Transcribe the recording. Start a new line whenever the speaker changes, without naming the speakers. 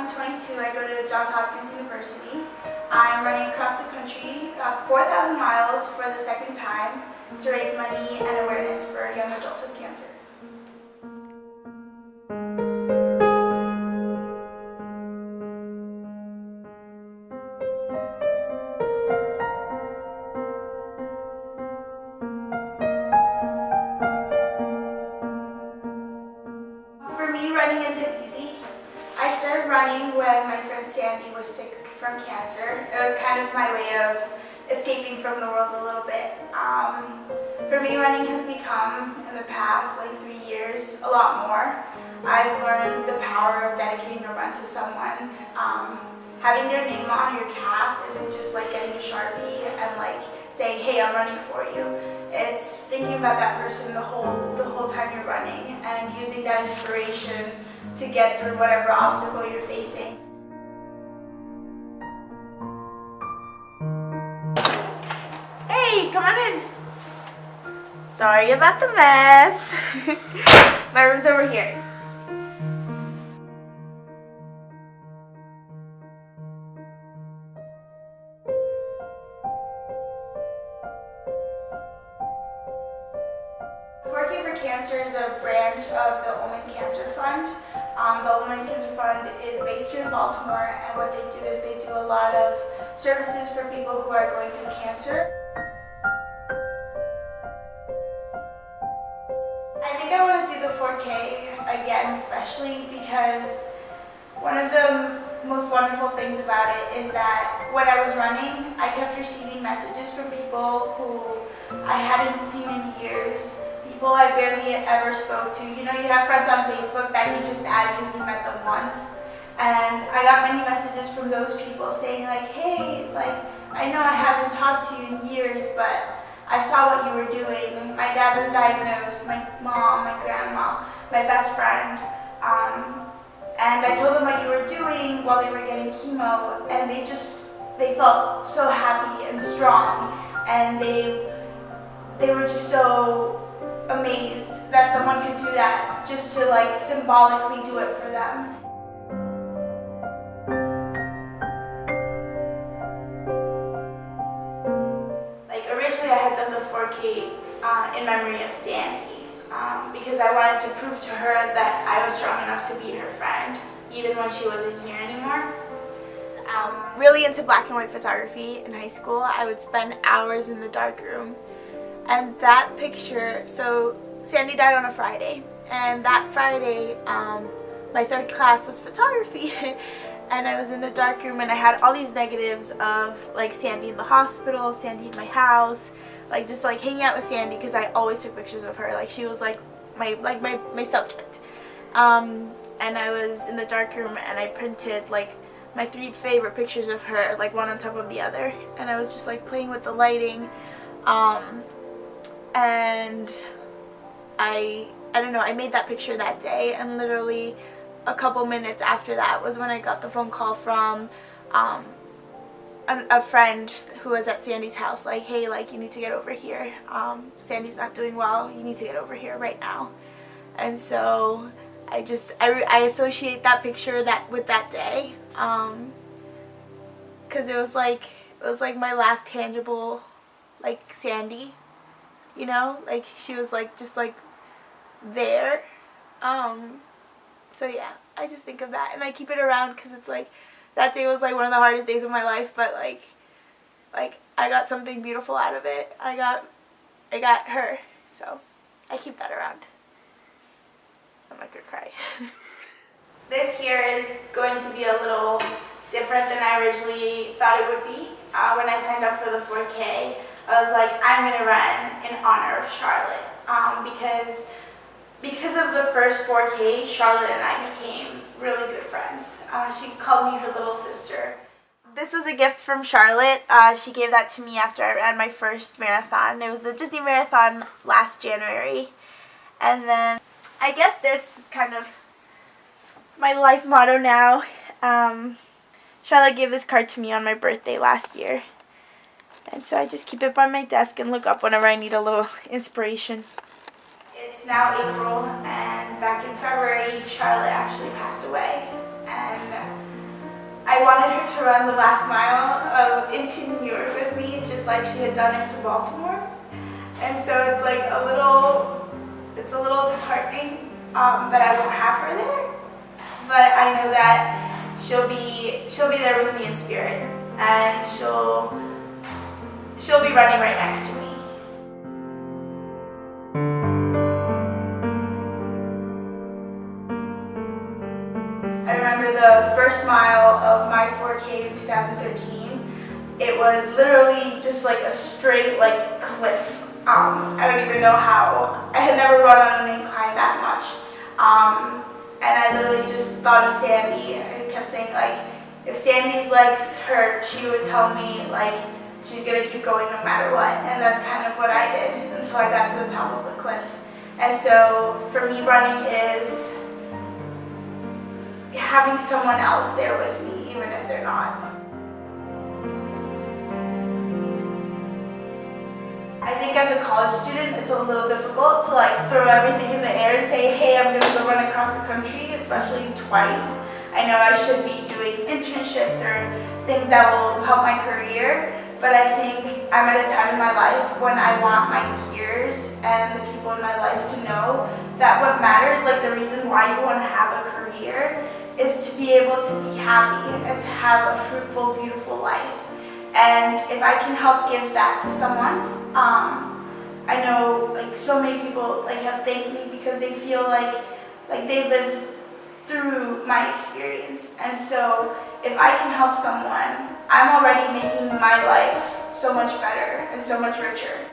I'm 22. I go to Johns Hopkins University. I'm running across the country, 4,000 miles for the second time to raise money and awareness for young adults with cancer. For me, running isn't easy. I started running when my friend Sandy was sick from cancer. It was kind of my way of escaping from the world a little bit. For me, running has become, in the past 3 years, a lot more. I've learned the power of dedicating a run to someone. Having their name on your calf isn't just like getting a Sharpie and saying, hey, I'm running for you. It's thinking about that person the whole time you're running and using that inspiration to get through whatever obstacle you're facing. Hey, come on in. Sorry about the mess. My room's over here. Working for Cancer is a branch of the Ulman Cancer Fund. The Ulman Cancer Fund is based here in Baltimore, and what they do is they do a lot of services for people who are going through cancer. I think I want to do the 4K again, especially because one of the most wonderful things about it is that when I was running, I kept receiving messages from people who I hadn't seen in years. People I barely ever spoke to. You know, you have friends on Facebook that you just add because you met them once. And I got many messages from those people saying hey, I know I haven't talked to you in years, but I saw what you were doing. My dad was diagnosed, my mom, my grandma, my best friend. And I told them what you were doing while they were getting chemo, and they felt so happy and strong, and they were just so amazed that someone could do that just to symbolically do it for them. Originally I had done the 4K in memory of Sandy because I wanted to prove to her that I was strong enough to be her friend even when she wasn't here anymore. Really into black and white photography in high school. I would spend hours in the darkroom. And that picture, so Sandy died on a Friday, and that Friday my third class was photography. And I was in the darkroom and I had all these negatives of Sandy in the hospital, Sandy in my house, just hanging out with Sandy because I always took pictures of her. She was my subject. And I was in the darkroom and I printed my 3 favorite pictures of her, one on top of the other, and I was just playing with the lighting. And I don't know, I made that picture that day, and literally a couple minutes after that was when I got the phone call from a friend who was at Sandy's house, hey, you need to get over here. Sandy's not doing well, you need to get over here right now. And so I associate that picture with that day, because it was my last tangible Sandy. You know, she was just there. So yeah, I just think of that and I keep it around because it's that day was one of the hardest days of my life, but I got something beautiful out of it. I got her, so I keep that around. I'm not gonna cry. This year is going to be a little different than I originally thought it would be. When I signed up for the 4K, I was I'm going to run in honor of Charlotte, because of the first 4K, Charlotte and I became really good friends. She called me her little sister. This was a gift from Charlotte. She gave that to me after I ran my first marathon. It was the Disney Marathon last January. And then I guess this is kind of my life motto now. Charlotte gave this card to me on my birthday last year. And so I just keep it by my desk and look up whenever I need a little inspiration. It's now April, and back in February, Charlotte actually passed away. And I wanted her to run the last mile into New York with me, just like she had done it to Baltimore. And so it's like it's a little disheartening that I won't have her there. But I know that she'll be there with me in spirit, and she'll be running right next to me. I remember the first mile of my 4K in 2013. It was literally just like a straight cliff. I don't even know how. I had never run on an incline that much. And I literally just thought of Sandy. I kept saying if Sandy's legs hurt, she would tell me she's gonna keep going no matter what. And that's kind of what I did until I got to the top of the cliff. And so for me, running is having someone else there with me, even if they're not. I think as a college student, it's a little difficult to throw everything in the air and say, hey, I'm gonna go run across the country, especially twice. I know I should be doing internships or things that will help my career, but I think I'm at a time in my life when I want my peers and the people in my life to know that what matters, the reason why you want to have a career, is to be able to be happy and to have a fruitful, beautiful life. And if I can help give that to someone, I know so many people have thanked me because they feel like they live through my experience. And so if I can help someone, I'm already making my life so much better and so much richer.